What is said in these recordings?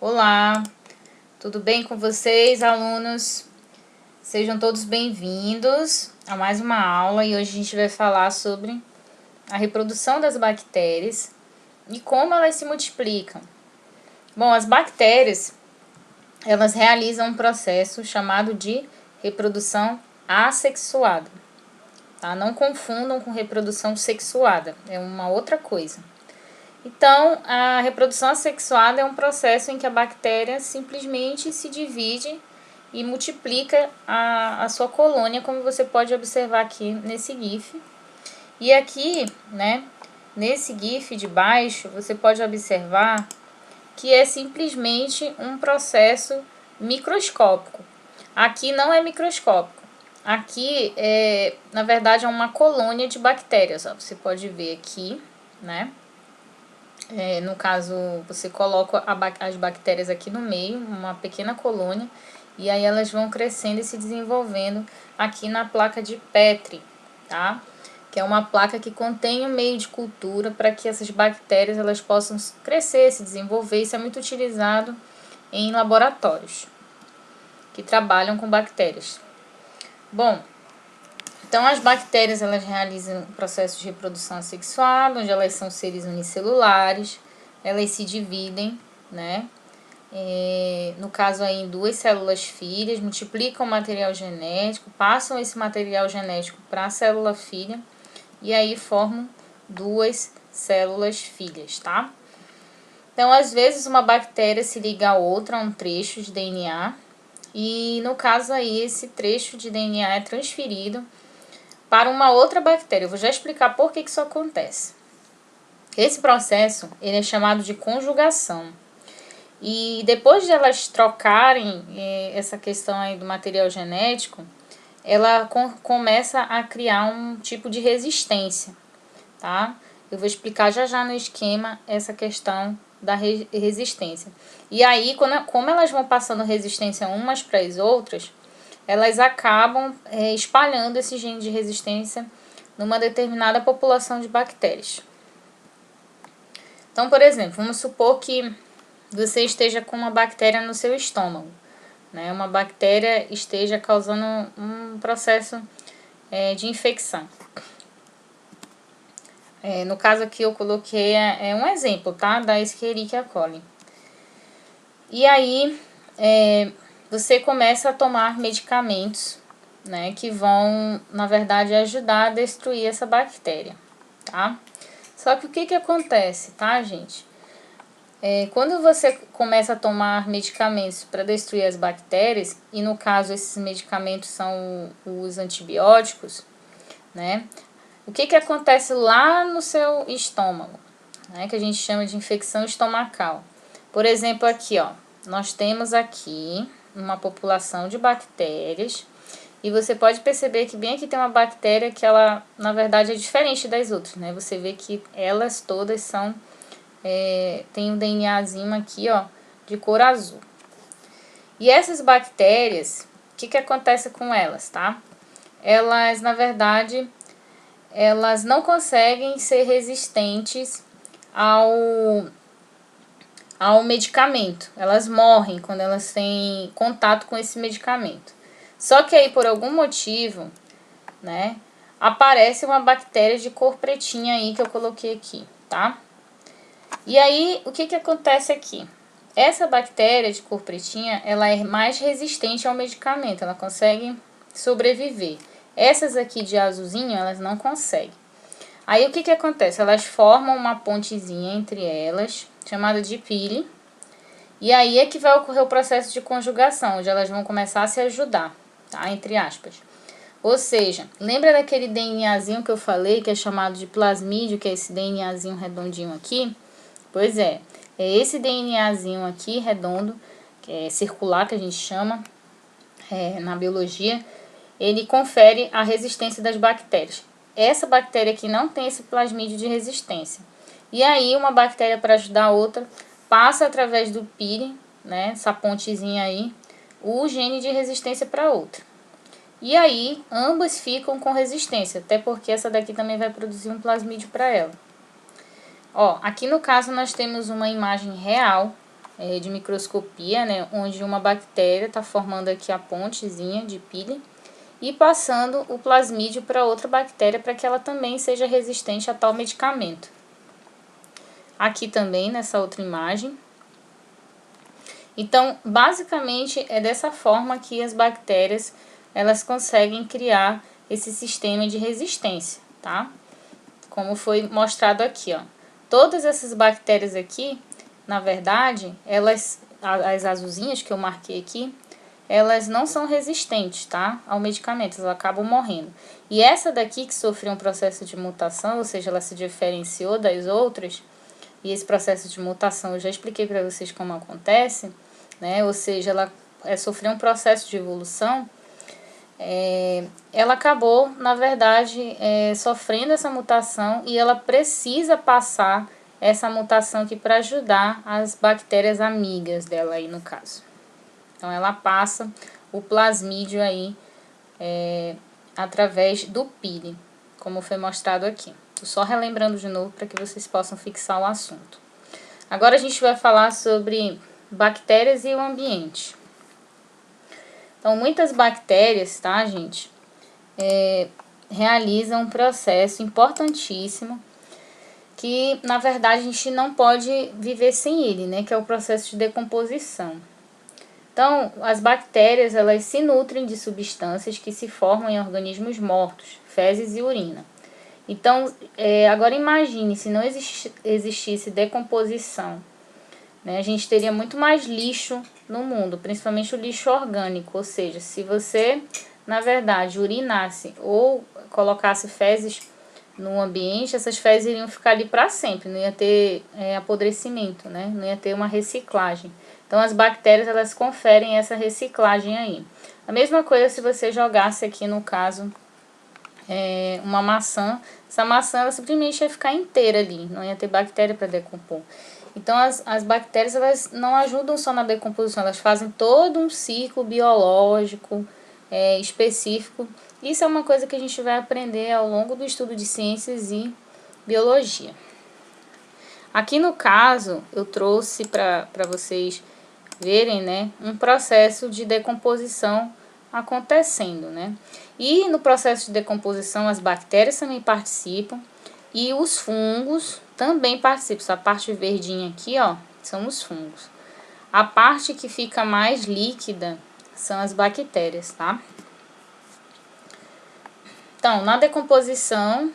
Olá, tudo bem com vocês, alunos? Sejam todos bem-vindos a mais uma aula e hoje a gente vai falar sobre a reprodução das bactérias e como elas se multiplicam. Bom, as bactérias, elas realizam um processo chamado de reprodução assexuada, tá? Não confundam com reprodução sexuada, é uma outra coisa. Então, a reprodução assexuada é um processo em que a bactéria simplesmente se divide e multiplica a sua colônia, como você pode observar aqui nesse GIF. E aqui, né, nesse GIF de baixo, você pode observar que é simplesmente um processo microscópico. Aqui não é microscópico. Aqui, na verdade, é uma colônia de bactérias. Ó. Você pode ver aqui, né? No caso, você coloca as bactérias aqui no meio, uma pequena colônia, e aí elas vão crescendo e se desenvolvendo aqui na placa de Petri, tá? Que é uma placa que contém um meio de cultura para que essas bactérias elas possam crescer, se desenvolver. Isso é muito utilizado em laboratórios que trabalham com bactérias. Bom, então as bactérias elas realizam um processo de reprodução assexuada, onde elas são seres unicelulares, elas se dividem, né? No caso aí em duas células filhas, multiplicam o material genético, passam esse material genético para a célula filha e aí formam duas células filhas, tá? Então, às vezes uma bactéria se liga a outra, a um trecho de DNA, e no caso aí esse trecho de DNA é transferido para uma outra bactéria. Eu vou já explicar por que isso acontece. Esse processo ele é chamado de conjugação. E depois de elas trocarem essa questão aí do material genético, ela começa a criar um tipo de resistência, tá? Eu vou explicar já já no esquema essa questão da resistência. E aí, como elas vão passando resistência umas para as outras, elas acabam espalhando esse gene de resistência numa determinada população de bactérias. Então, por exemplo, vamos supor que você esteja com uma bactéria no seu estômago, né? Uma bactéria esteja causando um processo de infecção. No caso aqui eu coloquei um exemplo, tá? Da Escherichia coli. E aí você começa a tomar medicamentos, né? Que vão, na verdade, ajudar a destruir essa bactéria, tá? Só que o que acontece, tá, gente? Quando você começa a tomar medicamentos para destruir as bactérias, e no caso esses medicamentos são os antibióticos, né? O que acontece lá no seu estômago, né? Que a gente chama de infecção estomacal. Por exemplo, aqui, ó, nós temos aqui uma população de bactérias, e você pode perceber que bem aqui tem uma bactéria que ela, na verdade, é diferente das outras, né? Você vê que elas todas são tem um DNAzinho aqui, ó, de cor azul. E essas bactérias, o que acontece com elas, tá? Elas, na verdade, elas não conseguem ser resistentes ao medicamento. Elas morrem quando elas têm contato com esse medicamento. Só que aí, por algum motivo, né, aparece uma bactéria de cor pretinha aí que eu coloquei aqui, tá? E aí, o que acontece aqui? Essa bactéria de cor pretinha, ela é mais resistente ao medicamento, ela consegue sobreviver. Essas aqui de azulzinho, elas não conseguem. Aí, o que acontece? Elas formam uma pontezinha entre elas, chamada de pile, e aí é que vai ocorrer o processo de conjugação, onde elas vão começar a se ajudar, tá? Entre aspas. Ou seja, lembra daquele DNAzinho que eu falei, que é chamado de plasmídio, que é esse DNAzinho redondinho aqui? Pois é esse DNAzinho aqui, redondo, que é circular, que a gente chama na biologia, ele confere a resistência das bactérias. Essa bactéria aqui não tem esse plasmídio de resistência. E aí, uma bactéria para ajudar a outra, passa através do pire, né, essa pontezinha aí, o gene de resistência para outra. E aí, ambas ficam com resistência, até porque essa daqui também vai produzir um plasmídio para ela. Ó, aqui no caso nós temos uma imagem real, de microscopia, né, onde uma bactéria está formando aqui a pontezinha de pili e passando o plasmídio para outra bactéria para que ela também seja resistente a tal medicamento. Aqui também nessa outra imagem. Então, basicamente é dessa forma que as bactérias elas conseguem criar esse sistema de resistência, tá? Como foi mostrado aqui, ó. Todas essas bactérias aqui, na verdade, elas, as azulzinhas que eu marquei aqui, elas não são resistentes, tá, ao medicamento, elas acabam morrendo. E essa daqui que sofreu um processo de mutação, ou seja, ela se diferenciou das outras, e esse processo de mutação eu já expliquei para vocês como acontece, né, ou seja, ela sofreu um processo de evolução, ela acabou, na verdade, sofrendo essa mutação e ela precisa passar essa mutação aqui para ajudar as bactérias amigas dela aí no caso. Então, ela passa o plasmídio aí através do pili, como foi mostrado aqui. Tô só relembrando de novo para que vocês possam fixar o assunto. Agora a gente vai falar sobre bactérias e o ambiente. Então, muitas bactérias, tá, gente, realizam um processo importantíssimo que, na verdade, a gente não pode viver sem ele, né, que é o processo de decomposição. Então, as bactérias, elas se nutrem de substâncias que se formam em organismos mortos, fezes e urina. Então, agora imagine, se não existisse decomposição, né, a gente teria muito mais lixo no mundo, principalmente o lixo orgânico, ou seja, se você, na verdade, urinasse ou colocasse fezes no ambiente, essas fezes iriam ficar ali para sempre, não ia ter apodrecimento, né, não ia ter uma reciclagem. Então, as bactérias, elas conferem essa reciclagem aí. A mesma coisa se você jogasse aqui, no caso, uma maçã. Essa maçã, ela simplesmente ia ficar inteira ali, não ia ter bactéria para decompor. Então, as bactérias, elas não ajudam só na decomposição, elas fazem todo um ciclo biológico específico. Isso é uma coisa que a gente vai aprender ao longo do estudo de ciências e biologia. Aqui no caso, eu trouxe para vocês verem, né, um processo de decomposição acontecendo, né? E no processo de decomposição as bactérias também participam e os fungos também participam. Essa parte verdinha aqui, ó, são os fungos. A parte que fica mais líquida são as bactérias, tá? Então, na decomposição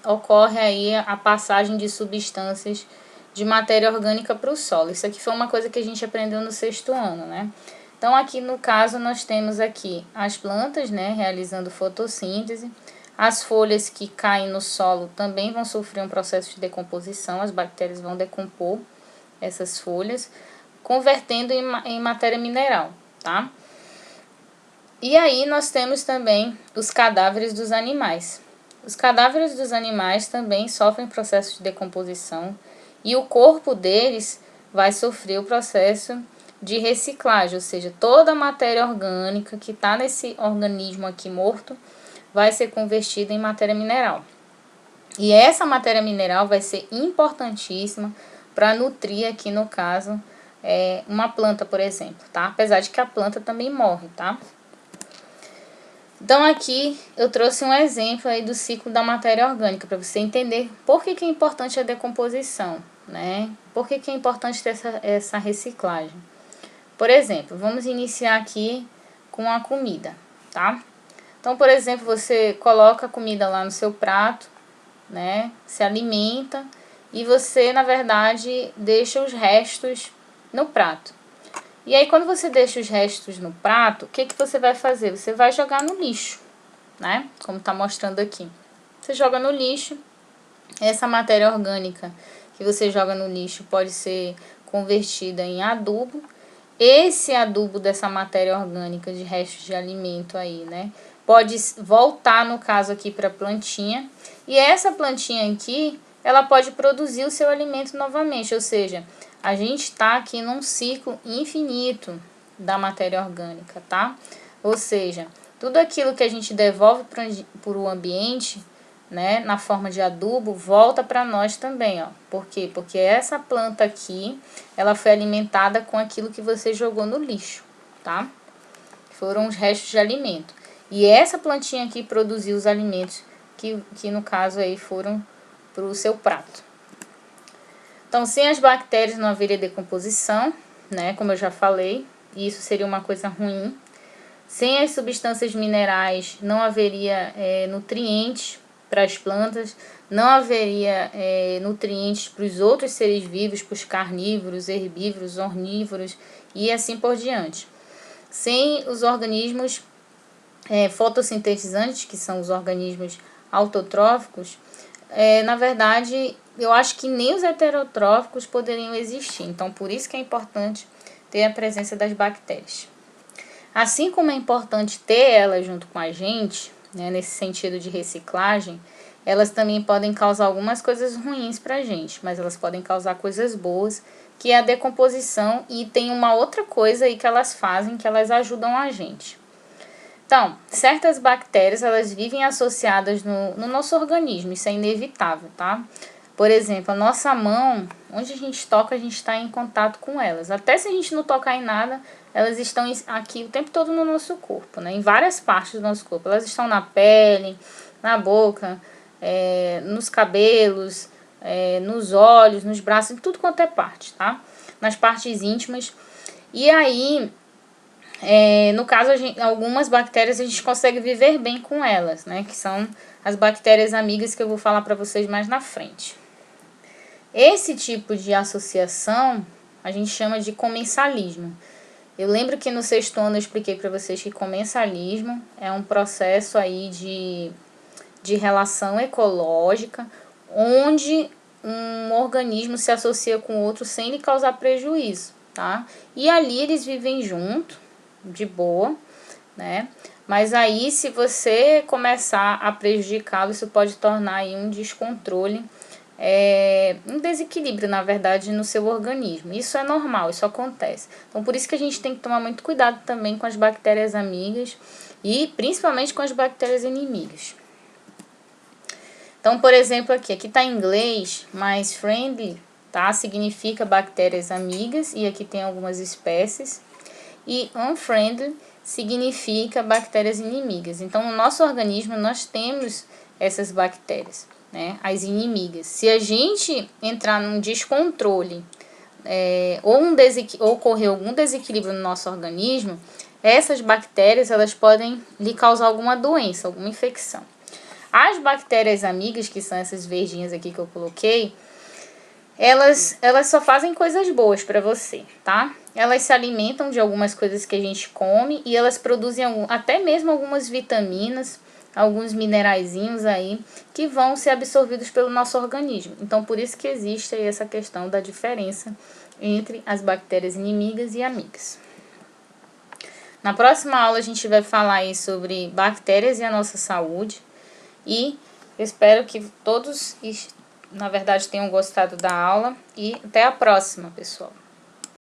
ocorre aí a passagem de substâncias de matéria orgânica para o solo. Isso aqui foi uma coisa que a gente aprendeu no 6º ano, né? Então, aqui no caso, nós temos aqui as plantas, né, realizando fotossíntese. As folhas que caem no solo também vão sofrer um processo de decomposição. As bactérias vão decompor essas folhas, convertendo em matéria mineral, tá? E aí, nós temos também os cadáveres dos animais. Os cadáveres dos animais também sofrem processo de decomposição e o corpo deles vai sofrer o processo de reciclagem, ou seja, toda a matéria orgânica que está nesse organismo aqui morto vai ser convertida em matéria mineral. E essa matéria mineral vai ser importantíssima para nutrir aqui no caso uma planta, por exemplo, tá? Apesar de que a planta também morre, tá? Então, aqui eu trouxe um exemplo aí do ciclo da matéria orgânica, para você entender por que é importante a decomposição, né? Por que é importante ter essa reciclagem. Por exemplo, vamos iniciar aqui com a comida, tá? Então, por exemplo, você coloca a comida lá no seu prato, né? Se alimenta e você, na verdade, deixa os restos no prato. E aí, quando você deixa os restos no prato, o que você vai fazer? Você vai jogar no lixo, né? Como tá mostrando aqui. Você joga no lixo. Essa matéria orgânica que você joga no lixo pode ser convertida em adubo. Esse adubo dessa matéria orgânica de restos de alimento aí, né? Pode voltar, no caso aqui, para a plantinha. E essa plantinha aqui, ela pode produzir o seu alimento novamente, ou seja, a gente está aqui num ciclo infinito da matéria orgânica, tá? Ou seja, tudo aquilo que a gente devolve para o ambiente, né, na forma de adubo, volta para nós também, ó. Por quê? Porque essa planta aqui, ela foi alimentada com aquilo que você jogou no lixo, tá? Foram os restos de alimento. E essa plantinha aqui produziu os alimentos que no caso aí foram para o seu prato. Então, sem as bactérias não haveria decomposição, né, como eu já falei, e isso seria uma coisa ruim. Sem as substâncias minerais não haveria nutrientes para as plantas, não haveria nutrientes para os outros seres vivos, para os carnívoros, herbívoros, ornívoros e assim por diante. Sem os organismos fotossintetizantes, que são os organismos autotróficos, na verdade, eu acho que nem os heterotróficos poderiam existir. Então, por isso que é importante ter a presença das bactérias. Assim como é importante ter elas junto com a gente, né, nesse sentido de reciclagem, elas também podem causar algumas coisas ruins para a gente, mas elas podem causar coisas boas, que é a decomposição, e tem uma outra coisa aí que elas fazem, que elas ajudam a gente. Então, certas bactérias, elas vivem associadas no nosso organismo, isso é inevitável, tá? Por exemplo, a nossa mão, onde a gente toca, a gente está em contato com elas. Até se a gente não tocar em nada, elas estão aqui o tempo todo no nosso corpo, né? Em várias partes do nosso corpo. Elas estão na pele, na boca, nos cabelos, nos olhos, nos braços, em tudo quanto é parte, tá? Nas partes íntimas. E aí, no caso, algumas bactérias a gente consegue viver bem com elas, né? Que são as bactérias amigas que eu vou falar para vocês mais na frente. Esse tipo de associação a gente chama de comensalismo. Eu lembro que no 6º ano eu expliquei para vocês que comensalismo é um processo aí de relação ecológica, onde um organismo se associa com outro sem lhe causar prejuízo, tá? E ali eles vivem junto, de boa, né? Mas aí, se você começar a prejudicá-lo, isso pode tornar aí um descontrole, um desequilíbrio, na verdade, no seu organismo. Isso é normal, isso acontece. Então, por isso que a gente tem que tomar muito cuidado também com as bactérias amigas e principalmente com as bactérias inimigas. Então, por exemplo, aqui está em inglês, mas friendly, tá? Significa bactérias amigas, e aqui tem algumas espécies. E unfriendly significa bactérias inimigas. Então, no nosso organismo, nós temos essas bactérias, né? As inimigas. Se a gente entrar num descontrole ou ocorrer algum desequilíbrio no nosso organismo, essas bactérias elas podem lhe causar alguma doença, alguma infecção. As bactérias amigas, que são essas verdinhas aqui que eu coloquei, elas só fazem coisas boas para você, tá? Elas se alimentam de algumas coisas que a gente come e elas produzem até mesmo algumas vitaminas, alguns mineraizinhos aí que vão ser absorvidos pelo nosso organismo. Então, por isso que existe aí essa questão da diferença entre as bactérias inimigas e amigas. Na próxima aula a gente vai falar aí sobre bactérias e a nossa saúde. E eu espero que todos, na verdade, tenham gostado da aula. E até a próxima, pessoal.